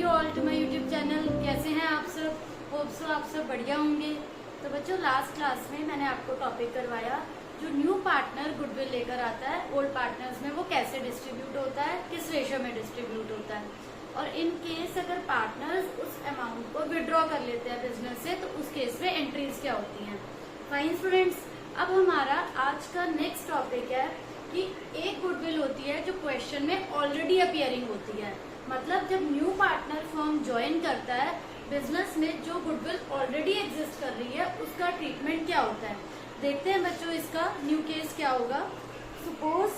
You all to my YouTube channel. कैसे हैं आप सब? होप सो आप सब बढ़िया होंगे। तो बच्चों, लास्ट क्लास में मैंने आपको टॉपिक करवाया जो न्यू पार्टनर गुडविल लेकर आता है ओल्ड पार्टनर्स में वो कैसे डिस्ट्रीब्यूट होता है, किस रेशियो में डिस्ट्रीब्यूट होता है, और इन केस अगर पार्टनर्स उस अमाउंट को विड्रॉ कर लेते हैं बिजनेस से तो उस केस में एंट्रीज क्या होती हैं। फाइन स्टूडेंट्स, अब हमारा आज का नेक्स्ट टॉपिक है कि एक गुडविल होती है जो क्वेश्चन में ऑलरेडी अपीयरिंग होती है। मतलब जब न्यू पार्टनर फर्म ज्वाइन करता है बिजनेस में, जो गुडविल ऑलरेडी एग्जिस्ट कर रही है उसका ट्रीटमेंट क्या होता है। देखते हैं बच्चों इसका न्यू केस क्या होगा। Suppose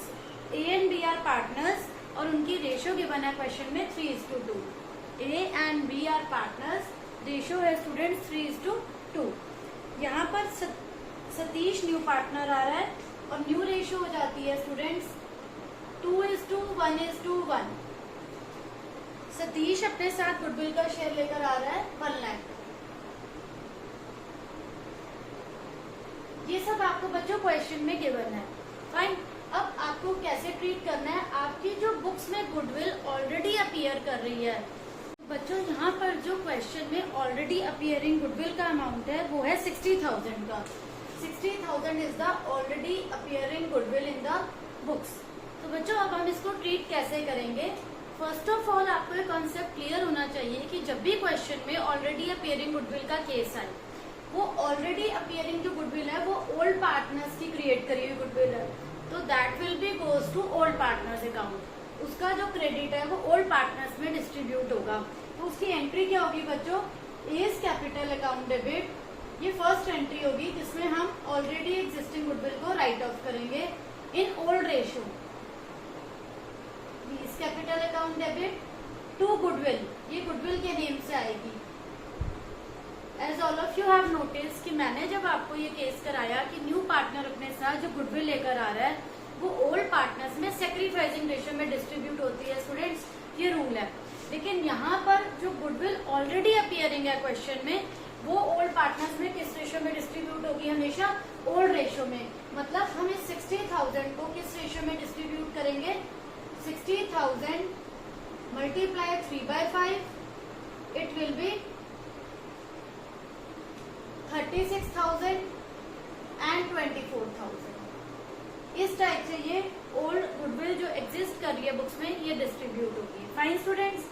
A and B are partners और उनकी रेशियो गिवन है क्वेश्चन में 3:2। A and B are partners, ratio है स्टूडेंट्स 3:2। यहाँ पर सतीश न्यू पार्टनर आ रहा है और न्यू रेशियो हो जाती है स्टूडेंट्स 2:1:1। सतीश अपने साथ गुडविल का शेयर लेकर आ रहा है 1 लाख। ये सब आपको बच्चों क्वेश्चन में गिवन है। फाइन, अब आपको कैसे ट्रीट करना है। आपकी जो बुक्स में गुडविल ऑलरेडी अपीयर कर रही है बच्चों, यहाँ पर जो क्वेश्चन में ऑलरेडी अपीयरिंग गुडविल का अमाउंट है वो है 60,000 का। 60,000 is the already appearing goodwill in the books. तो बच्चों, अब हम इसको ट्रीट कैसे करेंगे। फर्स्ट ऑफ ऑल आपको ये कॉन्सेप्ट क्लियर होना चाहिए कि जब भी क्वेश्चन में ऑलरेडी अपीयरिंग गुडविल का केस आए, वो ऑलरेडी अपीयरिंग जो गुडविल है वो ओल्ड पार्टनर्स की क्रिएट करी हुई गुडविल है, तो that will be goes to old partners account. उसका जो क्रेडिट है वो ओल्ड पार्टनर्स में डिस्ट्रीब्यूट होगा। तो उसकी एंट्री क्या होगी बच्चों, एज कैपिटल अकाउंट डेबिट। ये फर्स्ट एंट्री होगी जिसमें हम ऑलरेडी एग्जिस्टिंग गुडविल को राइट ऑफ करेंगे in old ratio. A's capital account debit to goodwill, ये गुडविल के नेम से आएगी। As all of you have notice कि मैंने जब आपको ये केस कराया कि न्यू पार्टनर अपने साथ जो गुडविल लेकर आ रहा है वो ओल्ड पार्टनर्स में सेक्रीफाइसिंग रेशियो में डिस्ट्रीब्यूट होती है स्टूडेंट्स, ये रूल है। लेकिन यहाँ पर जो गुडविल ऑलरेडी अपीयरिंग है क्वेश्चन में वो ओल्ड पार्टनर्स में किस रेशियो में डिस्ट्रीब्यूट होगी, हमेशा ओल्ड रेशियो में। मतलब हम इस 60,000 को किस रेशियो में डिस्ट्रीब्यूट करेंगे, 60,000 multiply 3/5, it will be 36,000 and 24,000। इस टाइप से ये ओल्ड गुडविल जो एग्जिस्ट कर रही है बुक्स में ये डिस्ट्रीब्यूट होगी। फाइन स्टूडेंट्स,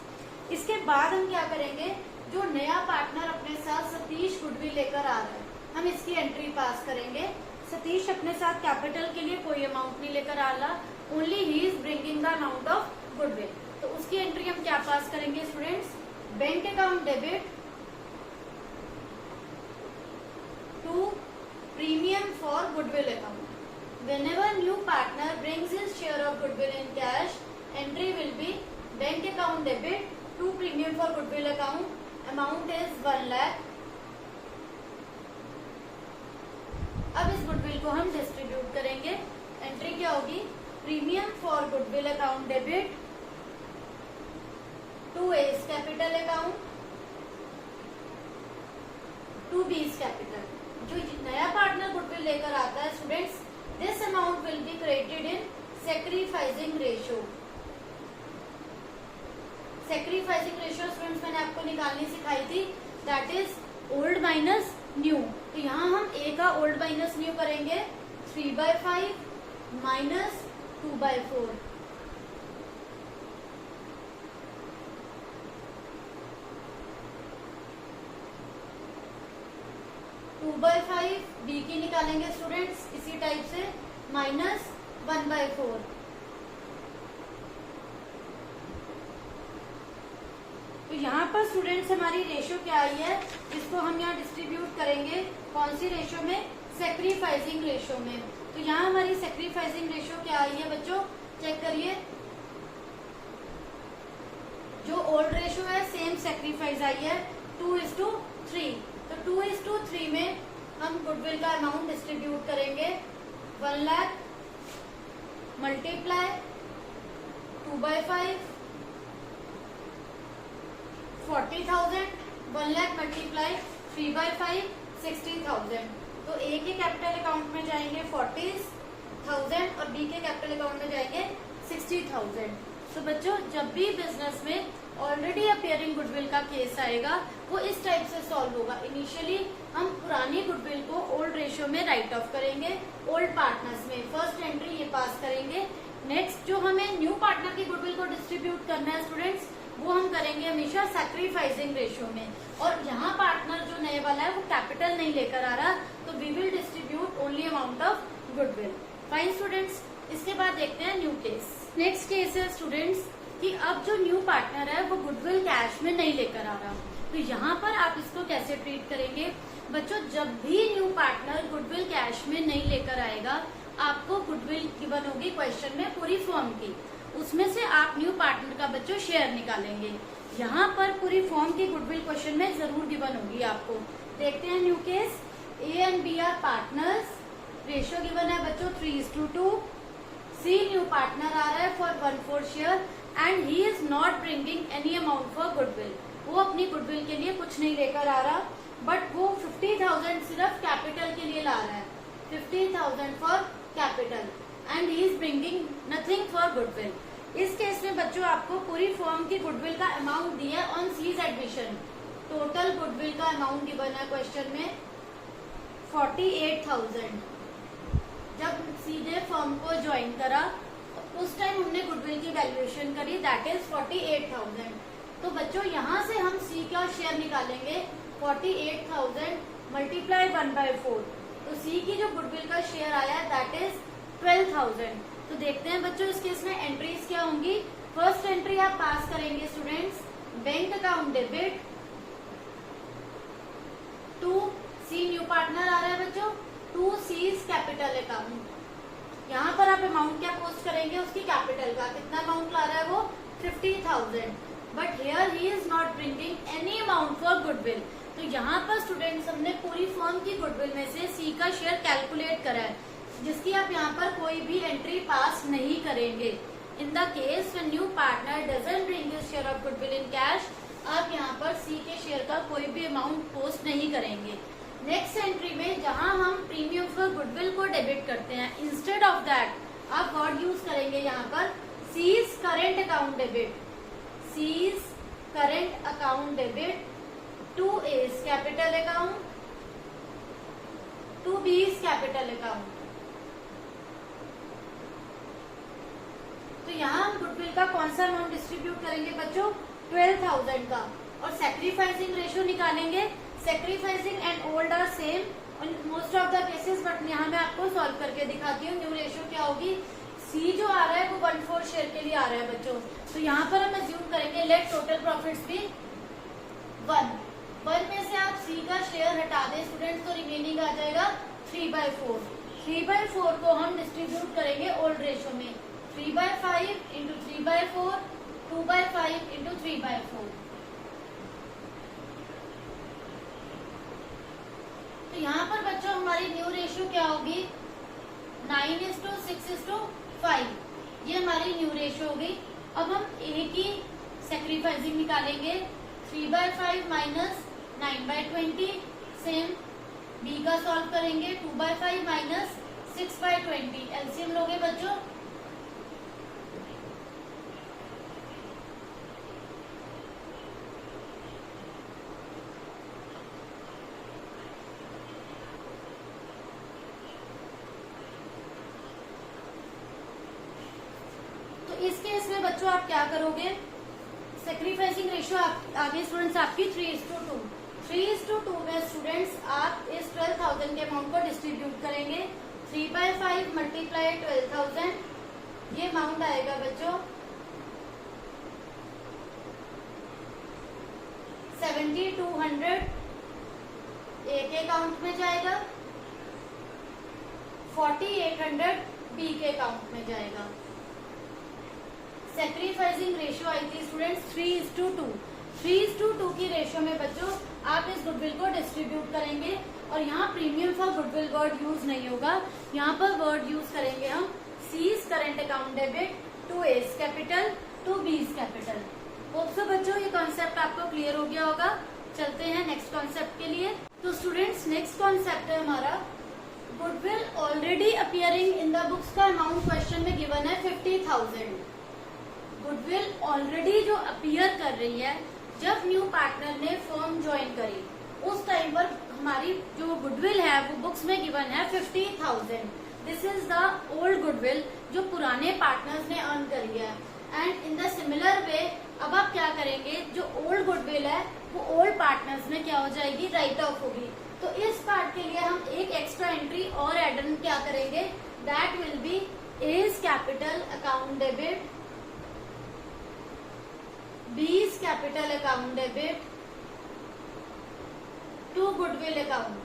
इसके बाद हम क्या करेंगे, जो नया पार्टनर अपने साथ सतीश गुडविल लेकर आ रहा है हम इसकी एंट्री पास करेंगे। सतीश अपने साथ कैपिटल के लिए कोई अमाउंट नहीं लेकर आ रहा, only he is bringing the amount of goodwill. तो उसकी एंट्री हम क्या पास करेंगे students, bank account debit to premium for goodwill account. Whenever new partner brings his share of goodwill in cash, entry will be bank account debit to premium for goodwill account. Amount is 1 lakh. अब इस goodwill को हम distribute करेंगे। Entry क्या होगी, premium for goodwill account debit to A's capital account to B's capital. जो नया partner goodwill लेकर आता है students, this amount will be created in sacrificing ratio। sacrificing ratio students मैंने आपको निकालनी सिखाई थी, that is old minus new। तो यहाँ हम a का old minus new करेंगे 3/5 minus 2/4। टू बाई 5 बी की निकालेंगे स्टूडेंट्स इसी टाइप से माइनस 1/4। तो यहाँ पर स्टूडेंट्स हमारी रेशियो क्या आई है, इसको हम यहाँ डिस्ट्रीब्यूट करेंगे कौन सी रेशियो में, सेक्रीफाइसिंग रेशियो में। तो यहाँ हमारी सेक्रीफाइसिंग रेशियो क्या आई है बच्चों, चेक करिए। जो ओल्ड रेशियो है सेम सेक्रीफाइस आई है 2:3। तो 2:3 में हम गुडविल का अमाउंट डिस्ट्रीब्यूट करेंगे 1 लाख मल्टीप्लाई 2/5 40,000, 1 लाख मल्टीप्लाई 3/5 60,000। तो ए के कैपिटल अकाउंट में जाएंगे 40,000 और बी के कैपिटल अकाउंट में जाएंगे 60,000। तो बच्चों जब भी बिजनेस में ऑलरेडी अपियरिंग गुडविल का केस आएगा वो इस टाइप से सॉल्व होगा। इनिशियली हम पुरानी गुडविल को ओल्ड रेशियो में राइट ऑफ करेंगे, ओल्ड पार्टनर्स में फर्स्ट एंट्री ये पास करेंगे। नेक्स्ट जो हमें न्यू पार्टनर की गुडविल को डिस्ट्रीब्यूट करना है स्टूडेंट्स, वो हम करेंगे हमेशा सैक्रिफाइसिंग रेशियो में। और यहाँ पार्टनर जो नए वाला है वो कैपिटल नहीं लेकर आ रहा, तो we will distribute only amount of goodwill. Fine students, इसके बाद देखते हैं न्यू केस। नेक्स्ट केस है स्टूडेंट्स कि अब जो न्यू पार्टनर है वो गुडविल कैश में नहीं लेकर आ रहा, तो यहाँ पर आप इसको कैसे ट्रीट करेंगे बच्चों। जब भी न्यू पार्टनर गुडविल कैश में नहीं लेकर आएगा, आपको गुडविल गिवन होगी क्वेश्चन में पूरी फॉर्म की, उसमें से आप न्यू पार्टनर का बच्चों शेयर निकालेंगे। यहाँ पर पूरी फॉर्म की गुडविल क्वेश्चन में जरूर गिवन होगी आपको। देखते हैं new case. A and B are partners, ratio given है बच्चों 3:2। सी न्यू पार्टनर आ रहा है for 1/4 share and he is not bringing any amount for goodwill. वो अपनी गुडविल के लिए कुछ नहीं लेकर आ रहा, बट वो 50,000 सिर्फ कैपिटल के लिए ला रहा है, 50,000 for capital and he is bringing nothing for goodwill. इस केस में बच्चों आपको पूरी फॉर्म की गुडविल का अमाउंट दिया है on C's admission. Total goodwill का अमाउंट गिवन है क्वेश्चन में 48,000। जब सीधे फर्म को ज्वाइन करा उस टाइम हमने गुडविल की वैल्यूएशन करी, दैट इज 48,000। तो बच्चों यहाँ से हम सी का शेयर निकालेंगे 48,000 मल्टीप्लाई 1/4, तो सी की जो गुडविल का शेयर आया है दैट इज 12,000। तो देखते हैं बच्चों इस केस में एंट्रीज क्या होंगी। फर्स्ट एंट्री आप पास करेंगे students, bank account debit to C new partner आ रहा है बच्चों, टू सीज कैपिटल अकाउंट। यहाँ पर आप अमाउंट क्या पोस्ट करेंगे उसकी कैपिटल का, कितना अमाउंट ला रहा है वो 50,000, but here he is not bringing any amount for goodwill. तो यहाँ पर स्टूडेंट्स हमने पूरी फर्म की गुडविल में से सी का शेयर कैलकुलेट करा है, जिसकी आप यहाँ पर कोई भी एंट्री पास नहीं करेंगे। In the case when new partner doesn't bring his share of goodwill in cash, आप यहाँ पर सी के शेयर का कोई भी अमाउंट पोस्ट नहीं करेंगे। नेक्स्ट एंट्री में जहां हम प्रीमियम फॉर गुडविल को डेबिट करते हैं, इंस्टेड ऑफ दैट आप वर्ड यूज करेंगे यहाँ पर C's current account debit, C's current account debit to A's capital account to B's capital account. तो यहाँ हम गुडविल का कौन सा अमाउंट डिस्ट्रीब्यूट करेंगे बच्चों 12,000 का, और सैक्रिफाइसिंग रेशियो निकालेंगे। Sacrificing and old are same in most of the cases, but यहाँ मैं आपको सॉल्व करके दिखाती हूँ। न्यू रेशियो क्या होगी, सी जो आ रहा है वो 1/4 शेयर के लिए आ रहा है बच्चों, तो यहाँ पर हम अज्यूम करेंगे लेट टोटल प्रॉफिट्स भी 1 में से आप सी का शेयर हटा दें स्टूडेंट्स, तो रिमेनिंग आ जाएगा 3/4। 3/4 को हम डिस्ट्रीब्यूट करेंगे ओल्ड रेशियो में, 3/5 इंटू 3/4, 2/5 इंटू 3/4। तो यहाँ पर बच्चों हमारी न्यू रेशियो क्या होगी 9:6:5, ये हमारी न्यू रेशियो होगी। अब हम ए की सैक्रिफाइसिंग निकालेंगे, 3/5 माइनस 9/20, सेम बी का सॉल्व करेंगे 2/5 माइनस 6/20, एलसीएम लोगे बच्चों, इस केस में बच्चों आप क्या करोगे, सैक्रिफाइसिंग रेशियो आगे स्टूडेंट्स आपकी 3:2। 3:2 में स्टूडेंट्स आप इस 12,000 के अमाउंट को डिस्ट्रीब्यूट करेंगे, 3/5 मल्टीप्लाई 12,000, ये अमाउंट आएगा बच्चों 7,200, ए के अकाउंट में जाएगा, 4,800 बी के अकाउंट में जाएगा। सैक्रिफाइसिंग रेशियो आई थी स्टूडेंट्स 3:2। 3:2 की रेशियो में बच्चों आप इस गुडविल को डिस्ट्रीब्यूट करेंगे, और यहाँ premium for goodwill word use नहीं होगा, यहाँ पर वर्ड यूज करेंगे हम C's current account debit to A's capital to B's capital. Hope so बच्चों ये कॉन्सेप्ट आपको क्लियर हो गया होगा। चलते हैं नेक्स्ट कॉन्सेप्ट के लिए। तो स्टूडेंट्स नेक्स्ट कॉन्सेप्ट है हमारा goodwill already appearing in the books का अमाउंट क्वेश्चन में गिवन है 50,000। गुडविल ऑलरेडी जो अपीयर कर रही है, जब न्यू पार्टनर ने फर्म ज्वाइन करी उस टाइम पर हमारी जो गुडविल है वो बुक्स में गिवन है 50,000। This is the old goodwill जो पुराने पार्टनर्स ने अर्न करी है। And in the similar way अब आप क्या करेंगे, जो ओल्ड गुडविल है वो ओल्ड पार्टनर्स में क्या हो जाएगी, राइट ऑफ होगी। तो इस पार्ट के लिए हम एक एक्स्ट्रा एंट्री और एड ऑन क्या करेंगे, that will be A's capital account debit, B's capital account debit to goodwill account,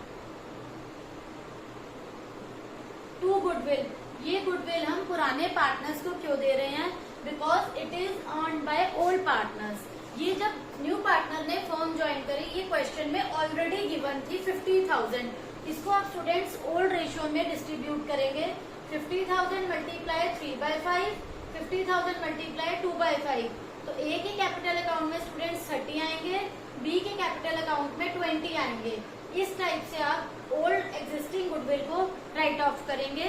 to goodwill. ये गुडविल हम पुराने पार्टनर्स को क्यों दे रहे हैं, because it is earned by old partners. ये जब न्यू पार्टनर ने फर्म ज्वाइन करी, ये क्वेश्चन में ऑलरेडी गिवन थी 50,000। इसको आप स्टूडेंट्स ओल्ड रेशियो में डिस्ट्रीब्यूट करेंगे। 50,000 मल्टीप्लाई 3/5, 50,000 मल्टीप्लाई 2/5। तो ए के कैपिटल अकाउंट में स्टूडेंट्स 30 आएंगे, बी के कैपिटल अकाउंट में 20 आएंगे। इस टाइप से आप ओल्ड एग्जिस्टिंग गुडविल को राइट ऑफ करेंगे।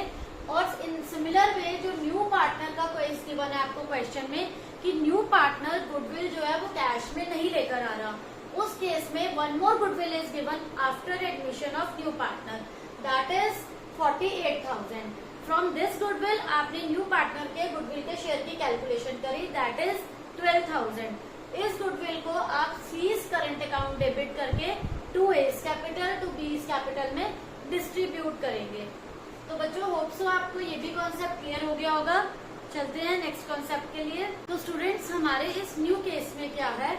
और इन सिमिलर वे जो न्यू पार्टनर का क्वेश्चन गिवन है आपको क्वेश्चन में कि न्यू पार्टनर गुडविल जो है वो कैश में नहीं लेकर आ रहा, उस केस में one more goodwill is given after admission of new partner, that is 48,000। From this goodwill आपने न्यू पार्टनर के गुडविल के शेयर की कैलकुलेशन करी, दैट इज 12,000। इस गुडविल को आप सीज करंट अकाउंट डेबिट करके to A's capital to B's capital में डिस्ट्रीब्यूट करेंगे। तो बच्चों होप सो आपको ये भी कॉन्सेप्ट क्लियर हो गया होगा। चलते हैं नेक्स्ट कॉन्सेप्ट के लिए। तो स्टूडेंट्स हमारे इस न्यू केस में क्या है,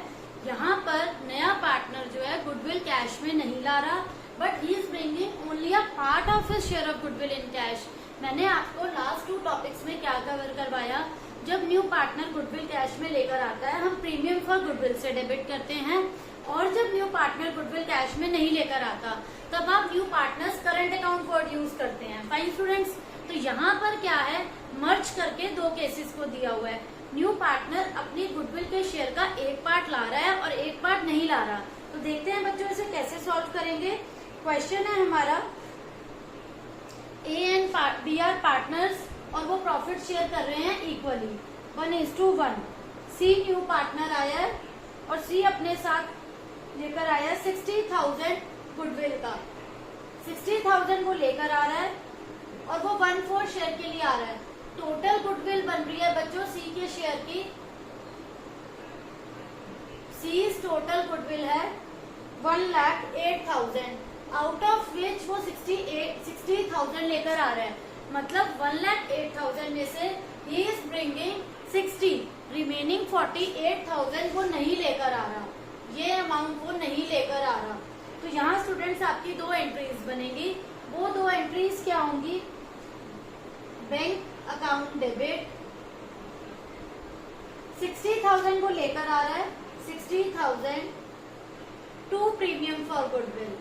यहाँ पर नया पार्टनर जो है गुडविल कैश में नहीं ला रहा, but he is bringing only a part of his share of goodwill in cash. मैंने आपको लास्ट 2 टॉपिक्स में क्या कवर करवाया, जब न्यू पार्टनर गुडविल कैश में लेकर आता है हम प्रीमियम फॉर गुडविल से डेबिट करते हैं, और जब न्यू पार्टनर गुडविल कैश में नहीं लेकर आता तब आप new partners current account code use करते हैं। फाइन स्टूडेंट्स, तो यहाँ पर क्या है, मर्ज करके 2 केसेस को दिया हुआ है। न्यू पार्टनर अपनी गुडविल के शेयर का एक पार्ट ला रहा है और एक पार्ट नहीं ला रहा। तो देखते हैं बच्चों इसे कैसे सॉल्व करेंगे। क्वेश्चन है हमारा A and B are partners और वो प्रॉफिट शेयर कर रहे हैं इक्वली 1:1। सी न्यू पार्टनर आया है और सी अपने साथ लेकर आया 60,000 गुडविल का। 60,000 वो लेकर आ रहा है और वो 1/4 शेयर के लिए आ रहा है। टोटल गुडविल बन रही है बच्चों सी के शेयर की, सी टोटल गुडविल है 1,08,000, आउट ऑफ विच वो 60,000 लेकर आ रहा है। मतलब 1,08,000 में से ही इज ब्रिंगिंग 60, रिमेनिंग 48,000 वो नहीं लेकर आ रहा, ये अमाउंट वो नहीं लेकर आ रहा। तो यहाँ स्टूडेंट्स आपकी 2 एंट्रीज बनेगी। वो 2 एंट्रीज क्या होंगी, बैंक अकाउंट डेबिट 60,000 को लेकर आ रहा है, 60,000 to premium for goodwill,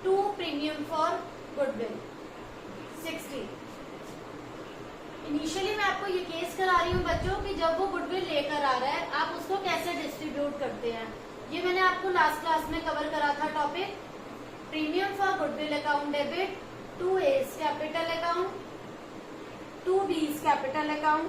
to premium for goodwill 60। Initially मैं आपको ये केस करा रही हूँ बच्चों कि जब वो गुडविल लेकर आ रहा है आप उसको कैसे डिस्ट्रीब्यूट करते हैं। ये मैंने आपको लास्ट क्लास में कवर करा था topic, premium for goodwill account debit to A's capital account to B's capital account.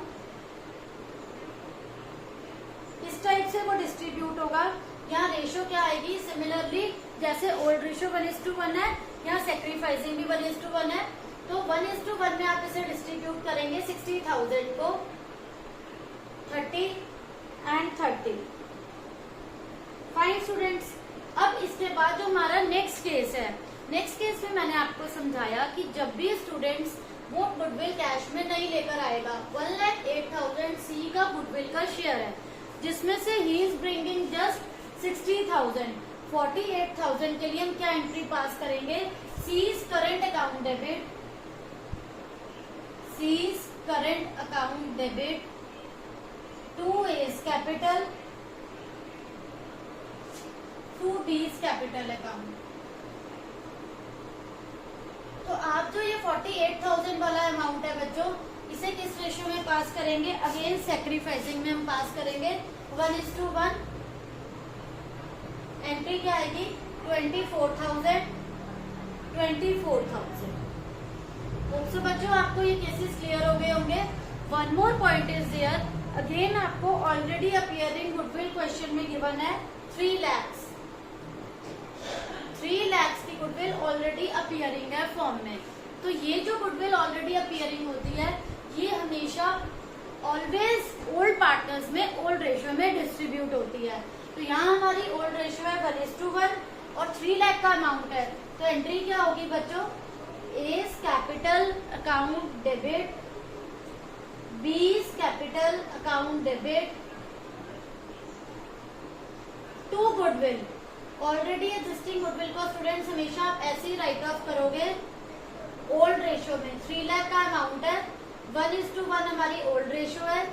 इस टाइप से वो डिस्ट्रीब्यूट होगा। यहाँ रेशो क्या आएगी, सिमिलरली जैसे ओल्ड रेशो 1:1 है, यहाँ सेक्रीफाइसिंग भी 1:1 है। तो 1:1 में आप इसे डिस्ट्रीब्यूट करेंगे 60,000 को 30 एंड 30। फाइन स्टूडेंट्स, अब इसके बाद जो हमारा नेक्स्ट केस है, नेक्स्ट केस में मैंने आपको समझाया कि जब भी स्टूडेंट्स वो गुडविल कैश में नहीं लेकर आएगा, 1,08,000 सी का गुडविल का शेयर है जिसमें से ही इज ब्रिंगिंग जस्ट 60,000। 48,000 के लिए हम क्या एंट्री पास करेंगे, C's current account debit, C's current account debit to A's capital to B's capital account. तो आप जो ये 48,000 वाला अमाउंट है बच्चों, इसे किस रेशियो में पास करेंगे, अगेन सेक्रीफाइसिंग में हम पास करेंगे 1:1। एंट्री क्या आएगी 24,000। तो बच्चों आपको ये केसेस क्लियर हो गए होंगे। One more point is there, again आपको ऑलरेडी अपीयरिंग गुडविल क्वेश्चन में गिवन है 3 lakhs। 3 lakhs की गुडविल ऑलरेडी अपीयरिंग है फॉर्म में। तो ये जो गुडविल ऑलरेडी अपीयरिंग होती है ये हमेशा ऑलवेज ओल्ड पार्टनर्स में ओल्ड रेशियो में डिस्ट्रीब्यूट होती है। तो यहाँ हमारी ओल्ड रेशियो है 1:1 और 3 लाख का अमाउंट है। तो एंट्री क्या होगी बच्चों, A's capital account debit, B's capital account debit to goodwill. Already existing goodwill को स्टूडेंट्स हमेशा आप ऐसे ही राइट ऑफ करोगे ओल्ड रेशियो में। 3 लाख का अमाउंट है, 1:1 हमारी ओल्ड रेशियो है,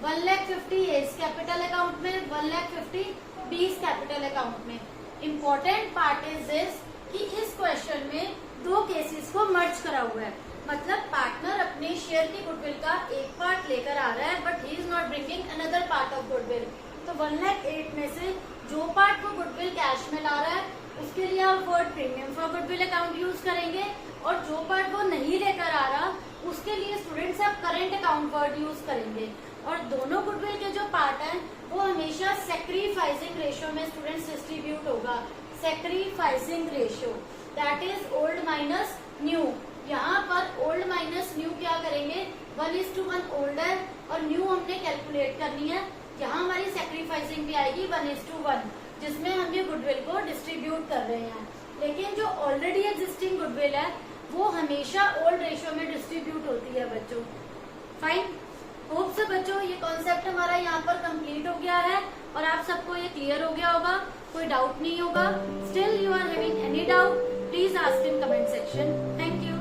1,50,000 एस कैपिटल अकाउंट में, 1,50,000 बी's कैपिटल अकाउंट में। इम्पोर्टेंट पार्ट इज दिस कि इस क्वेश्चन में 2 केसेस को मर्ज करा हुआ है, मतलब पार्टनर अपने शेयर की गुडविल का एक पार्ट लेकर आ रहा है but he is not bringing another part of goodwill. तो 1,08,000 में से जो पार्ट वो गुडविल कैश में ला रहा है उसके लिए आप word premium for goodwill account use करेंगे, और जो पार्ट वो नहीं लेकर आ रहा उसके लिए स्टूडेंट्स आप करेंट अकाउंट वर्ड यूज करेंगे। और दोनों गुडविल के जो पार्ट हैं वो हमेशा सैक्रिफाइसिंग रेशियो में स्टूडेंट्स डिस्ट्रीब्यूट होगा। Sacrificing ratio that is old minus new. यहाँ पर ओल्ड माइनस न्यू क्या करेंगे, 1:1 ओल्ड है और न्यू हमने कैलकुलेट करनी है। यहाँ हमारी सैक्रिफाइसिंग भी आएगी 1:1, जिसमें हम ये गुडविल को डिस्ट्रीब्यूट कर रहे हैं। लेकिन जो ऑलरेडी एग्जिस्टिंग गुडविल है वो हमेशा ओल्ड रेशियो में डिस्ट्रीब्यूट होती है बच्चों। फाइन, होप से बच्चों ये कॉन्सेप्ट हमारा यहाँ पर कंप्लीट हो गया है और आप सबको ये क्लियर हो गया होगा, कोई डाउट नहीं होगा। Still you are having any doubt please ask in comment section. Thank you.